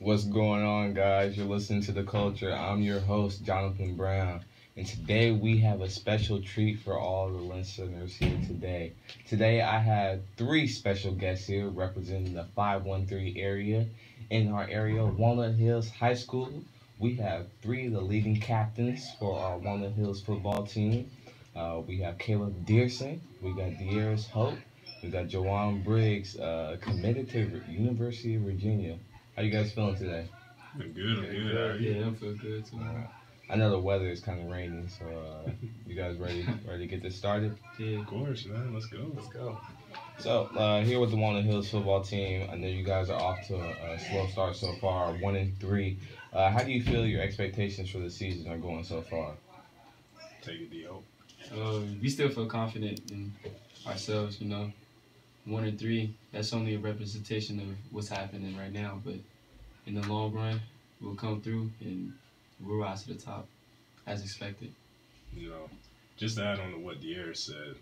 What's going on, guys? You're listening to The Culture. I'm your host, Jonathan Brown. And today we have a special treat for all the listeners here today. Today I have three special guests here representing the 513 area. In our area, Walnut Hills High School, we have three of the leading captains for our Walnut Hills football team. We have Calab Diersing, we got DeAriss Hope, we got Jowon Briggs, committed to University of Virginia. How you guys feeling today? I'm good. How are you? Yeah, I feel good too. I know the weather is kind of rainy, so you guys ready to get this started? Yeah. Of course, man. Let's go. So here with the Walnut Hills football team, I know you guys are off to a slow start so far, 1-3. How do you feel your expectations for the season are going so far? Take it, D.O. We still feel confident in ourselves, 1-3, that's only a representation of what's happening right now, but in the long run, we'll come through and we'll rise to the top as expected. Just to add on to what DeAriss said,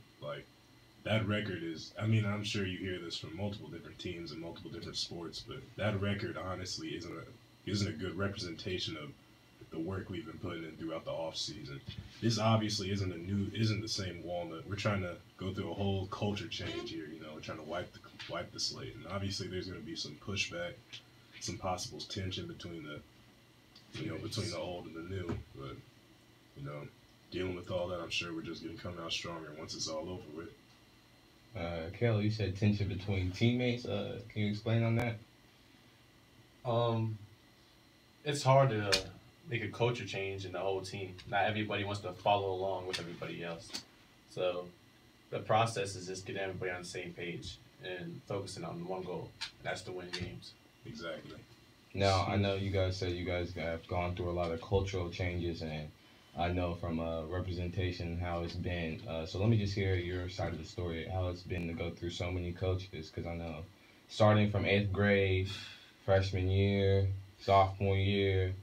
that record is, I'm sure you hear this from multiple different teams and multiple different sports, but that record honestly isn't a good representation of the work we've been putting in throughout the off season. This obviously isn't the same Walnut. We're trying to go through a whole culture change here. We're trying to wipe the slate, and obviously there's going to be some pushback, some possible tension between the old and the new. But dealing with all that, I'm sure we're just going to come out stronger once it's all over with. Kayla, you said tension between teammates. Can you explain on that? It's hard to make a culture change in the whole team. Not everybody wants to follow along with everybody else. So the process is just getting everybody on the same page and focusing on one goal. And that's to win games. Exactly. Now, I know you guys said you guys have gone through a lot of cultural changes, and I know from representation how it's been. So let me just hear your side of the story, how it's been to go through so many coaches, because I know starting from 8th grade, freshman year, sophomore year,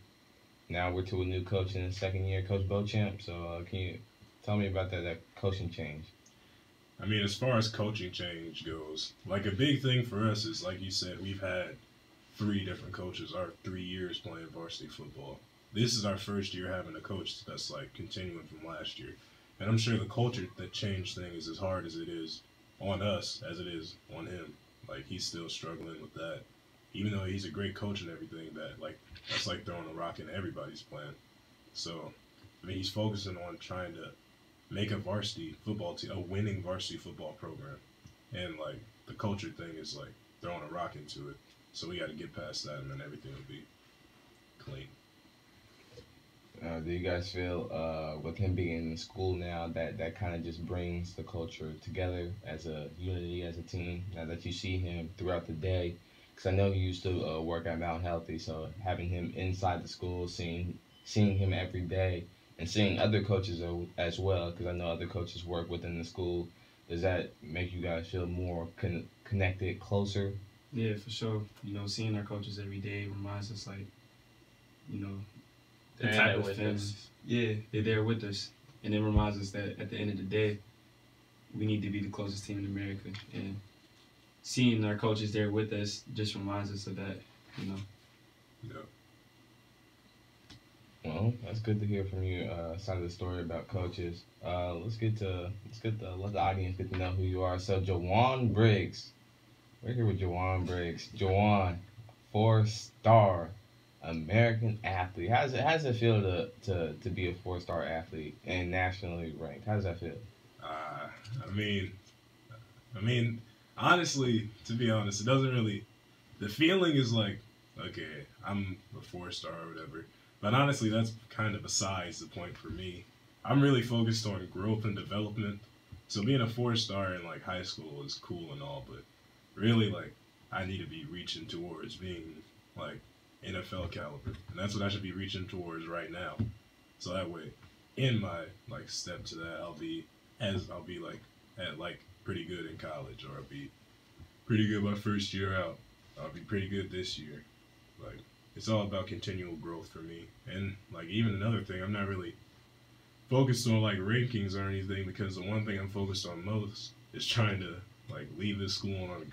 now we're to a new coach in the second year, Coach Beauchamp. So can you tell me about that coaching change? As far as coaching change goes, a big thing for us is, like you said, we've had 3 different coaches our 3 years playing varsity football. This is our first year having a coach that's continuing from last year. And I'm sure the culture that change thing is as hard as it is on us as it is on him. He's still struggling with that. Even though he's a great coach and everything, that's like throwing a rock in everybody's plan. So, he's focusing on trying to make a varsity football team, a winning varsity football program. And, the culture thing is, throwing a rock into it. So we got to get past that, and then everything will be clean. Do you guys feel, with him being in school now, that kind of just brings the culture together as a unity, as a team, now that you see him throughout the day? Because I know he used to work at Mount Healthy, so having him inside the school, seeing him every day, and seeing other coaches as well, because I know other coaches work within the school, does that make you guys feel more connected, closer? Yeah, for sure. Seeing our coaches every day reminds us, the type of family. Yeah, they're there with us. And it reminds us that at the end of the day, we need to be the closest team in America. And seeing our coaches there with us just reminds us of that, Yeah. Well, that's good to hear from you, side of the story about coaches. Let's let the audience get to know who you are. So, Jowon Briggs. We're here with Jowon Briggs. Jowon, 4-star American athlete. How does it feel to be a 4-star athlete and nationally ranked? How does that feel? Honestly, to be honest, it doesn't really. The feeling is okay, I'm a 4-star or whatever. But honestly, that's kind of besides the point for me. I'm really focused on growth and development. So being a 4-star in high school is cool and all, but really I need to be reaching towards being NFL caliber, and that's what I should be reaching towards right now. So that way, in my step to that, I'll be at pretty good in college, or I'll be pretty good my first year out. I'll be pretty good this year. It's all about continual growth for me. And even another thing, I'm not really focused on rankings or anything, because the one thing I'm focused on most is trying to leave this school on a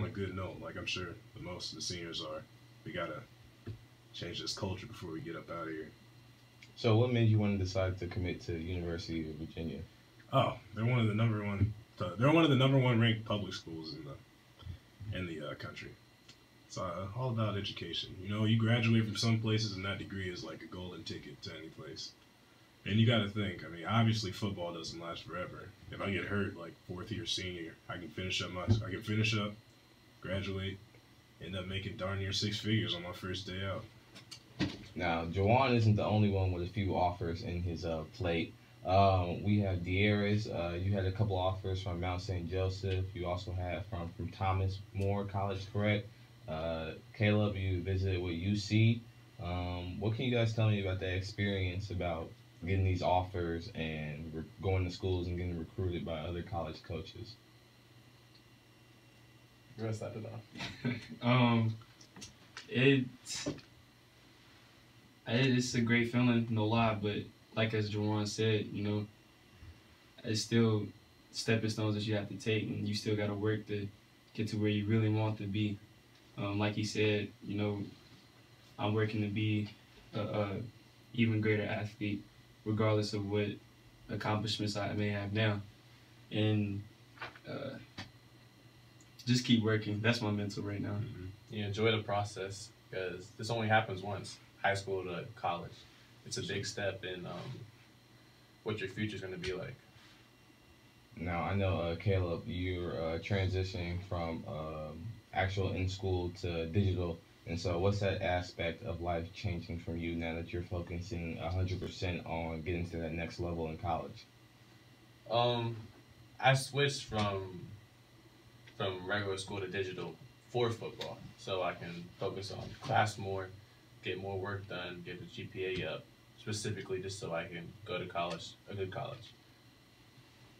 good note, like I'm sure the most of the seniors are. we gotta change this culture before we get up out of here. So, what made you want to decide to commit to University of Virginia? Oh, they're one of the number one. They're one of the number one ranked public schools in the country. It's all about education. You know, you graduate from some places, and that degree is like a golden ticket to any place. And you got to think. I mean, obviously, football doesn't last forever. If I get hurt, like fourth year senior, I can finish up, graduate, end up making darn near six figures on my first day out. Now, Jowon isn't the only one with a few offers in his plate. We have DeAriss. You had a couple offers from Mount St. Joseph. You also had from Thomas More College, correct? Caleb, you visited with UC. What can you guys tell me about that experience about getting these offers and going to schools and getting recruited by other college coaches? You want to start it off? It's a great feeling, no lie, but like as Jowon said, you know, it's still stepping stones that you have to take, and you still got to work to get to where you really want to be. Like he said, you know, I'm working to be a even greater athlete, regardless of what accomplishments I may have now, and just keep working. That's my mental right now. Mm-hmm. You enjoy the process because this only happens once, high school to college. It's a big step in what your future's going to be like. Now, I know, Caleb, you're transitioning from actual in-school to digital. And so what's that aspect of life changing for you now that you're focusing 100% on getting to that next level in college? I switched from regular school to digital for football, so I can focus on class more, get more work done, get the GPA up, specifically just so I can go to college, a good college.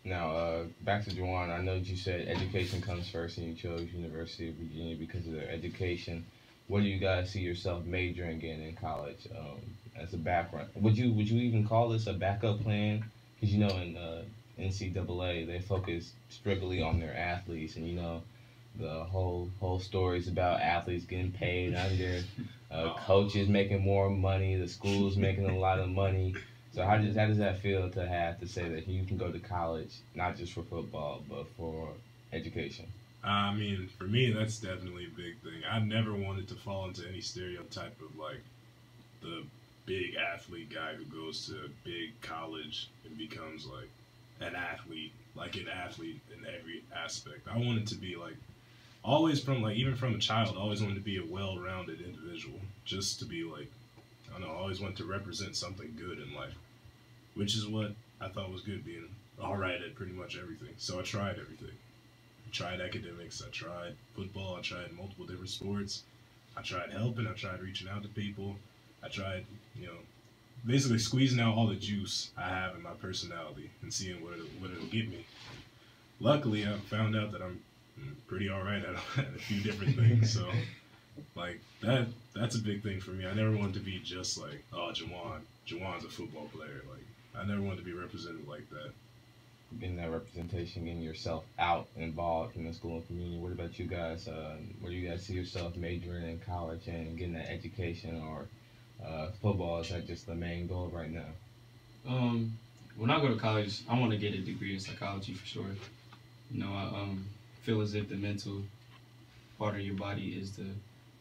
Now, back to Jowon. I know that you said education comes first and you chose University of Virginia because of their education. What do you guys see yourself majoring in college as a background? Would you even call this a backup plan? Because, you know, in NCAA, they focus strictly on their athletes, and, you know, the whole story is about athletes getting paid under, coaches making more money, the schools making a lot of money. So how does that feel to have to say that you can go to college, not just for football, but for education? I mean, for me, that's definitely a big thing. I never wanted to fall into any stereotype of, like, the big athlete guy who goes to a big college and becomes, like, an athlete in every aspect. I wanted to be, like, always from, like, even from a child, I always wanted to be a well-rounded individual. Just to be, like, I don't know, I always wanted to represent something good in life, which is what I thought was good, being all right at pretty much everything. So I tried everything. I tried academics, I tried football, I tried multiple different sports. I tried helping, I tried reaching out to people. I tried, you know, basically squeezing out all the juice I have in my personality and seeing what it'll get me. Luckily, I found out that I'm pretty all right at a few different things. So, like, that's a big thing for me. I never wanted to be just like, oh, Jowon's a football player. Like, I never wanted to be represented like that. Getting that representation, getting yourself out, involved in the school and community. What about you guys? Where do you guys see yourself majoring in college and getting that education, or football? Is that just the main goal right now? When I go to college, I want to get a degree in psychology for sure. You know, I feel as if the mental part of your body is the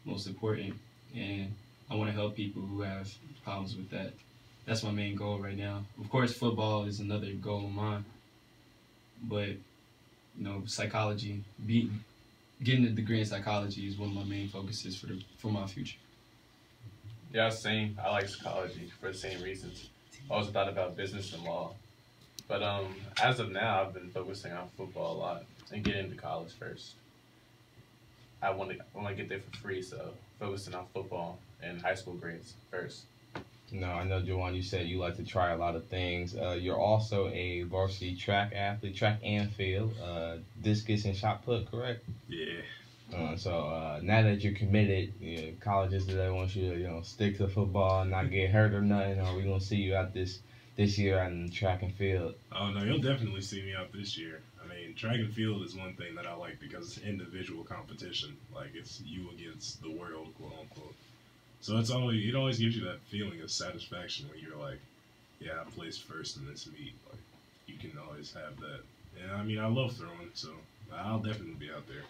most important, and I want to help people who have problems with that. That's my main goal right now. Of course, football is another goal of mine, but you know, psychology, getting a degree in psychology is one of my main focuses for my future. Yeah, same. I like psychology for the same reasons. I always thought about business and law, but as of now, I've been focusing on football a lot and getting into college first. I want to get there for free, so focusing on football and high school grades first. No, I know, Jowon, you said you like to try a lot of things. You're also a varsity track athlete, track and field, discus and shot put, correct? Yeah. So now that you're committed, you know, colleges today want you to, you know, stick to football and not get hurt or nothing. Or we gonna see you out this year on track and field? Oh no, you'll definitely see me out this year. I mean, mean, track and field is one thing that I like because it's individual competition. Like it's you against the world, quote unquote. So it always gives you that feeling of satisfaction when you're like, yeah, I placed first in this meet. Like you can always have that. And I mean, I love throwing, so I'll definitely be out there.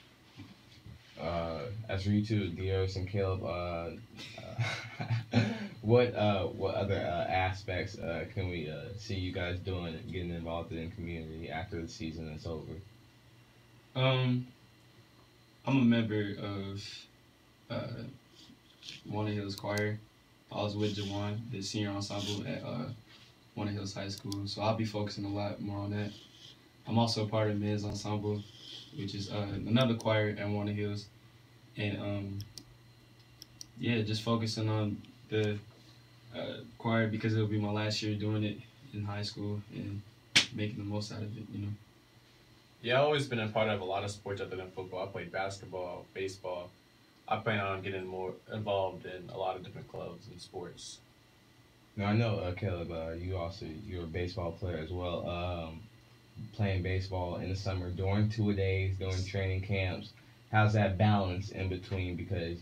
As for you two, DeAriss and Caleb, what other aspects can we see you guys doing, getting involved in the community after the season is over? I'm a member of Walnut Hills Choir. I was with Jowon, the senior ensemble at Walnut Hills High School, so I'll be focusing a lot more on that. I'm also part of men's ensemble, which is another choir at Walnut Hills, and yeah, just focusing on the choir because it'll be my last year doing it in high school and making the most out of it, you know. Yeah, I've always been a part of a lot of sports other than football. I played basketball, baseball. I plan on getting more involved in a lot of different clubs and sports. Now I know, Caleb, you're a baseball player as well. Playing baseball in the summer during two-a-days, during training camps. How's that balance in between? Because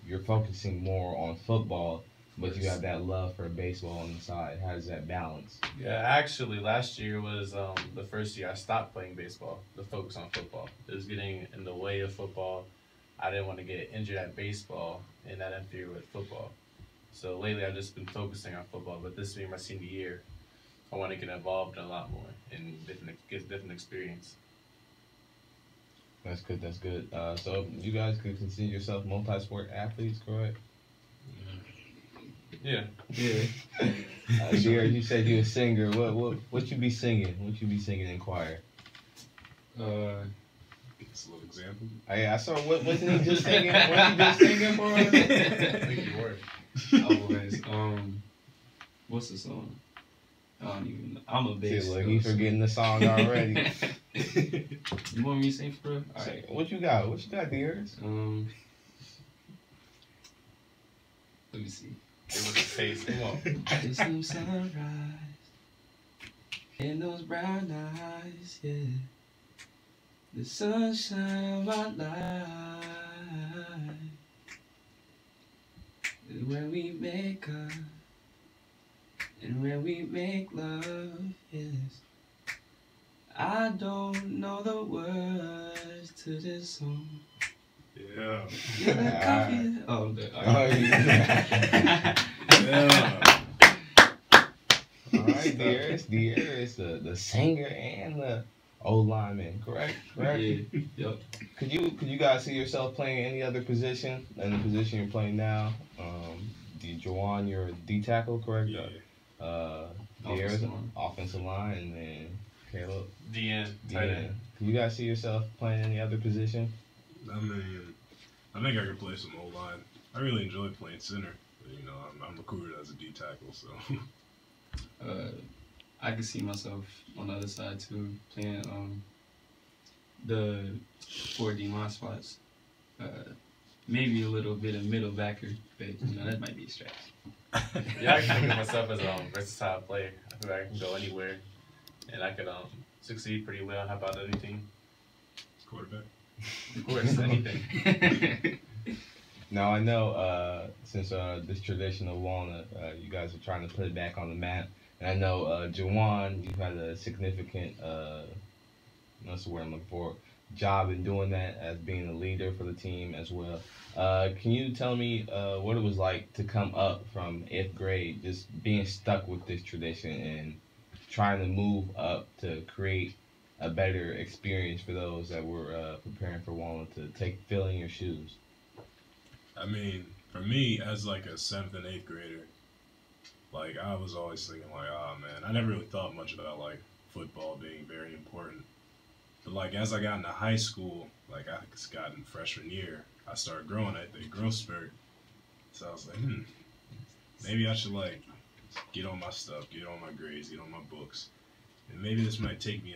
you're focusing more on football, but you have that love for baseball on the side. How does that balance? Yeah, actually, last year was the first year I stopped playing baseball to focus on football. It was getting in the way of football. I didn't want to get injured at baseball and that interfere with football. So lately, I've just been focusing on football. But this being my senior year, I want to get involved in a lot more and get different experience. That's good. That's good. So you guys could consider yourself multi-sport athletes, correct? Yeah. Yeah. Jared, you said you're a singer. What you be singing? What you be singing in choir? Just a little example. I saw. Wasn't he just singing? Wasn't he just singing for us? I think you were. I was. What's the song? I don't even know. I'm a bass. Look, he's forgetting the song already. You want me to sing for real? All right. What you got? What you got, DeAriss? Let me see. It was a face. Come on. It's some sunrise in those brown eyes, yeah. The sunshine of my life is when we make up and when we make love, yes. I don't know the words to this song. Yeah. You're the coffee. Oh, yeah. Yeah. All right, DeAriss, the singer and the old lineman, correct? Yeah. Yep. Could you guys see yourself playing any other position than the position you're playing now? Jowon, you're a D tackle, correct? Yeah. DeAriss, offensive line, and then Caleb, DN. Can you guys see yourself playing any other position? I mean, I think I could play some O-line. I really enjoy playing center. But, I'm recruited as a D tackle, so. I could see myself on the other side too, playing the 4D line spots. Maybe a little bit of middle backer, but that might be a stretch. Yeah, I can think of myself as a versatile player. I feel like I can go anywhere, and I could succeed pretty well. How about anything? Quarterback. Of course, anything. Now I know since this tradition of Walnut, you guys are trying to put it back on the map, and I know Jowon, you've had a significant, that's the word I'm looking for, job in doing that as being a leader for the team as well. Can you tell me what it was like to come up from 8th grade, just being stuck with this tradition and trying to move up to create a better experience for those that were preparing for Walnut to fill in your shoes? I mean, for me, as like a 7th and 8th grader, like I was always thinking like, oh man, I never really thought much about like football being very important. But like as I got into high school, like I just got in freshman year, I started growing at the growth spurt. So I was like, maybe I should like get on my stuff, get on my grades, get on my books. And maybe this might take me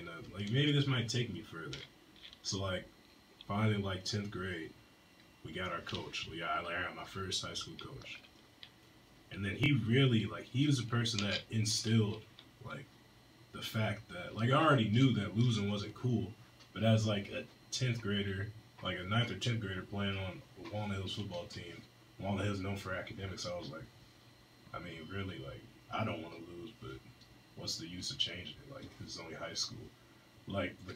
maybe this might take me further. So like finally like 10th grade, we got our coach. I got my first high school coach. And then he really he was a person that instilled like the fact that I already knew that losing wasn't cool, But as like a 10th grader, like a 9th or 10th grader playing on Walnut Hills football team, Walnut Hills known for academics, I was like, I mean, really, like, I don't want to lose, but what's the use of changing it? Like, this is only high school. Like my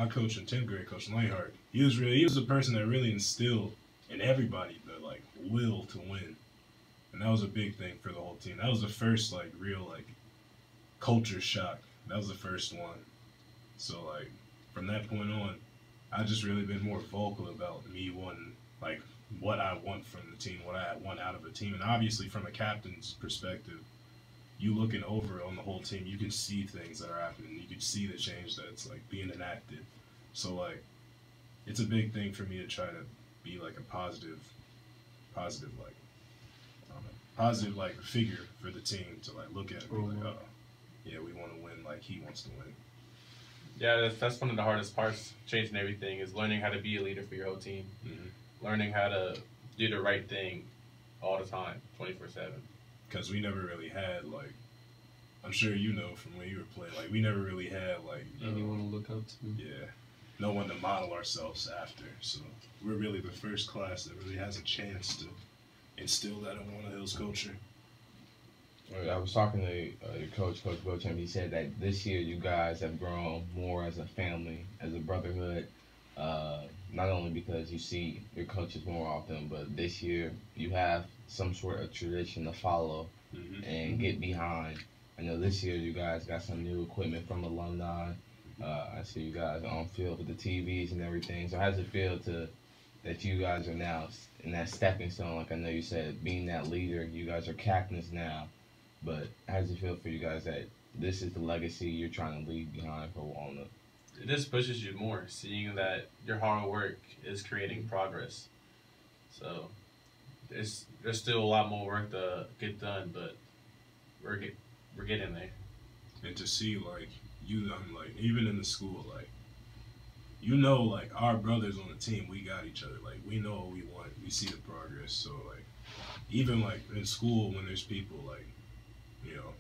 coach in 10th grade, Coach Langhart, he was the person that really instilled in everybody the like will to win, and that was a big thing for the whole team. That was the first like real like culture shock. That was the first one. So like from that point on, I just really been more vocal about me wanting like what I want from the team, what I want out of a team, and obviously from a captain's perspective, you looking over on the whole team, you can see things that are happening. You can see the change that's like being enacted. So like, it's a big thing for me to try to be like a positive like, I don't know, positive like figure for the team to like look at and be like, oh, yeah, we want to win like he wants to win. Yeah, that's one of the hardest parts. Changing everything is learning how to be a leader for your whole team. Mm-hmm. Learning how to do the right thing all the time, 24/7. Because we never really had, like, I'm sure you know from when you were playing, like, we never really had, like, anyone to look up to. Yeah. No one to model ourselves after. So we're really the first class that really has a chance to instill that in Walnut Hills culture. I was talking to your coach, Coach Bochum. He said that this year you guys have grown more as a family, as a brotherhood. Not only because you see your coaches more often, but this year you have some sort of tradition to follow and get behind. I know this year you guys got some new equipment from alumni. I see you guys on field with the TVs and everything. So how does it feel that you guys are now in that stepping stone? Like I know you said, being that leader, you guys are captains now. But how does it feel for you guys that this is the legacy you're trying to leave behind for Walnut? It just pushes you more, seeing that your hard work is creating progress. So there's still a lot more work to get done, but we're getting there. And to see, like, I'm like, even in the school, like, you know, like, our brothers on the team, we got each other. Like, we know what we want. We see the progress. So, like, even, like, in school when there's people, like,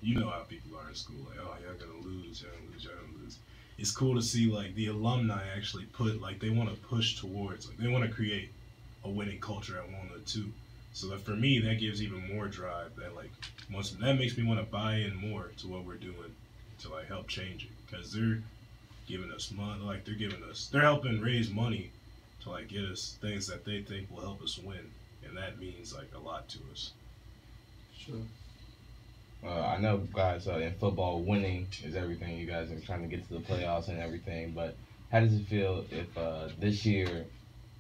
you know how people are in school. Like, oh, y'all gonna lose, y'all gonna lose. It's cool to see, like, the alumni actually put, like, they want to push towards, like, they want to create a winning culture at Walnut too. So that for me, that gives even more drive. That, like, that makes me want to buy in more to what we're doing to, like, help change it. Because they're giving us money, like, they're helping raise money to, like, get us things that they think will help us win. And that means, like, a lot to us. Sure. I know, guys, in football, winning is everything. You guys are trying to get to the playoffs and everything. But how does it feel if this year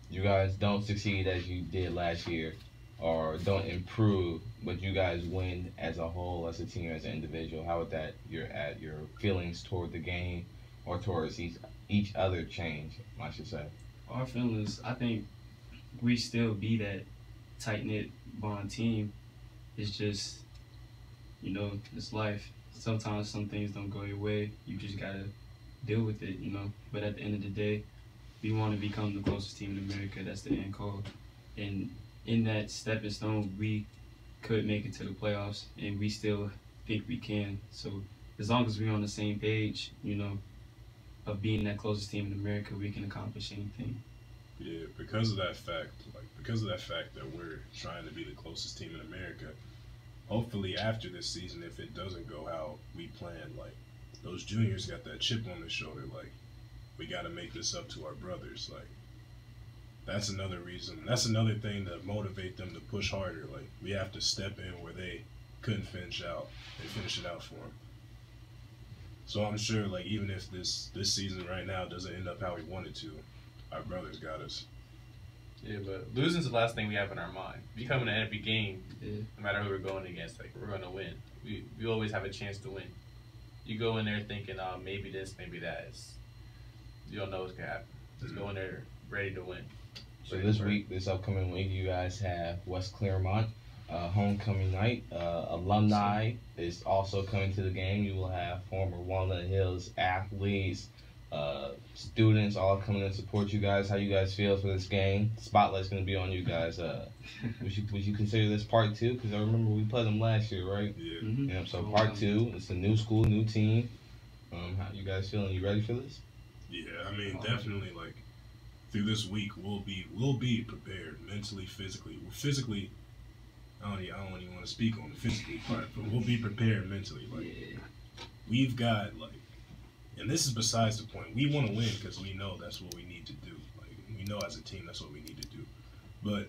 you guys don't succeed as you did last year, or don't improve, but you guys win as a whole, as a team, as an individual? How would that your feelings toward the game or towards each other change, I should say? Our feelings, I think we still be that tight knit bond team. It's just, it's life. Sometimes some things don't go your way. You just gotta deal with it, But at the end of the day, we want to become the closest team in America. That's the end goal. And in that stepping stone, we could make it to the playoffs, and we still think we can. So as long as we're on the same page, of being that closest team in America, we can accomplish anything. Yeah, because of that fact that we're trying to be the closest team in America, hopefully after this season, if it doesn't go how we planned, like, those juniors got that chip on their shoulder, like, we got to make this up to our brothers. Like, that's another reason. That's another thing to motivate them to push harder. Like, we have to step in where they couldn't finish out. They finish it out for them. So I'm sure, like, even if this season right now doesn't end up how we wanted to, our brothers got us. Yeah, but losing's the last thing we have in our mind. We come into every game, no matter who we're going against, like, we're going to win. We always have a chance to win. You go in there thinking, maybe this, maybe that. You don't know what's going to happen. Just go in there ready to win. So this upcoming week, you guys have West Claremont, homecoming night. Alumni is also coming to the game. You will have former Walnut Hills athletes, students all coming to support you guys. How you guys feel for this game? Spotlight's going to be on you guys. Would you consider this part two? Because I remember we played them last year, right? Yeah. Yeah. So part two. It's a new school, new team. How you guys feeling? You ready for this? Yeah, I mean, definitely, like, through this week, we'll be prepared mentally, physically. Well, physically, I don't even want to speak on the physically part, but we'll be prepared mentally. Like, we've got, like, and this is besides the point. We want to win because we know that's what we need to do. Like, we know as a team that's what we need to do. But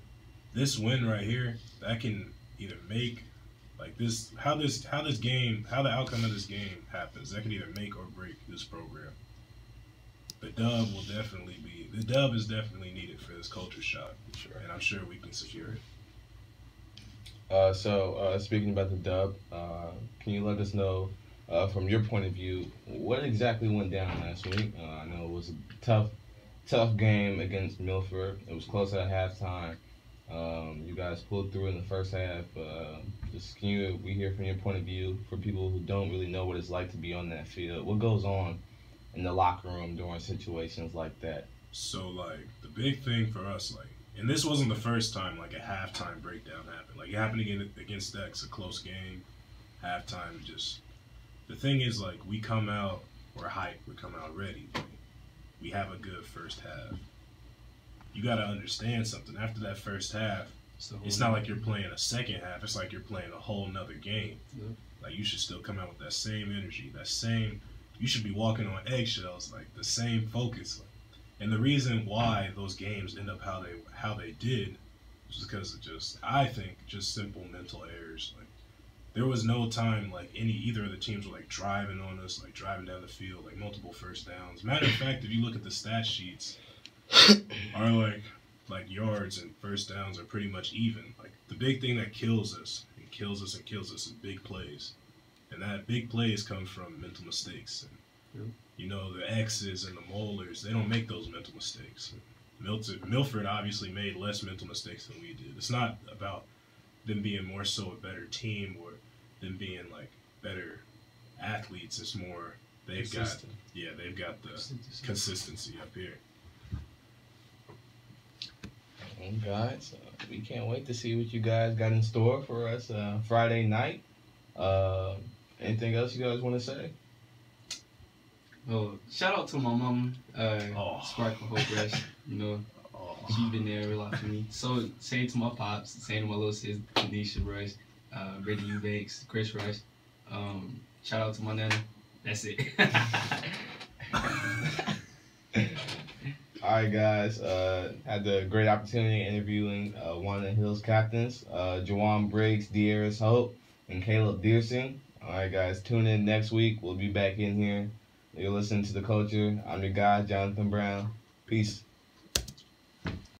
this win right here, that can either make, like, how the outcome of this game happens, that can either make or break this program. The dub is definitely needed for this culture shock. Sure. And I'm sure we can secure it. Speaking about the dub, can you let us know, from your point of view, what exactly went down last week? I know it was a tough game against Milford. It was close at halftime. You guys pulled through in the first half. We hear from your point of view for people who don't really know what it's like to be on that field. What goes on in the locker room during situations like that? So, like, the big thing for us, like, and this wasn't the first time, like, a halftime breakdown happened. Like, it happened again against Dex, a close game, halftime, just, the thing is, like, we come out, we're hyped, we come out ready. Like, we have a good first half. You got to understand something. After that first half, it's not like you're playing a second half. It's like you're playing a whole nother game. Yep. Like, you should still come out with that same energy, you should be walking on eggshells, like, the same focus. Like, and the reason why those games end up how they did was because of I think, simple mental errors. Like, there was no time, like, either of the teams were, like, driving on us, like, driving down the field, like, multiple first downs. Matter of fact, if you look at the stat sheets, our, like yards and first downs are pretty much even. Like, the big thing that kills us is big plays. And that big plays come from mental mistakes. And, you know, the X's and the Molars, they don't make those mental mistakes. Milford obviously made less mental mistakes than we did. It's not about them being more so a better team or them being, like, better athletes. It's more they've got the consistency up here. Well, guys, we can't wait to see what you guys got in store for us Friday night. Anything else you guys want to say? Well, shout out to my mom, Sparkle Hope Rush. You know, she's been there a lot for me. So, saying to my pops, saying to my little sis, Kanisha Rush, Brittany Eubanks, Chris Rush. Shout out to my nana. That's it. All right, guys. Had the great opportunity interviewing one of the Hills captains, Jowon Briggs, DeAriss Hope, and Calab Diersing. All right, guys. Tune in next week. We'll be back in here. You're listening to The Culture. I'm your guy, Jonathan Brown. Peace.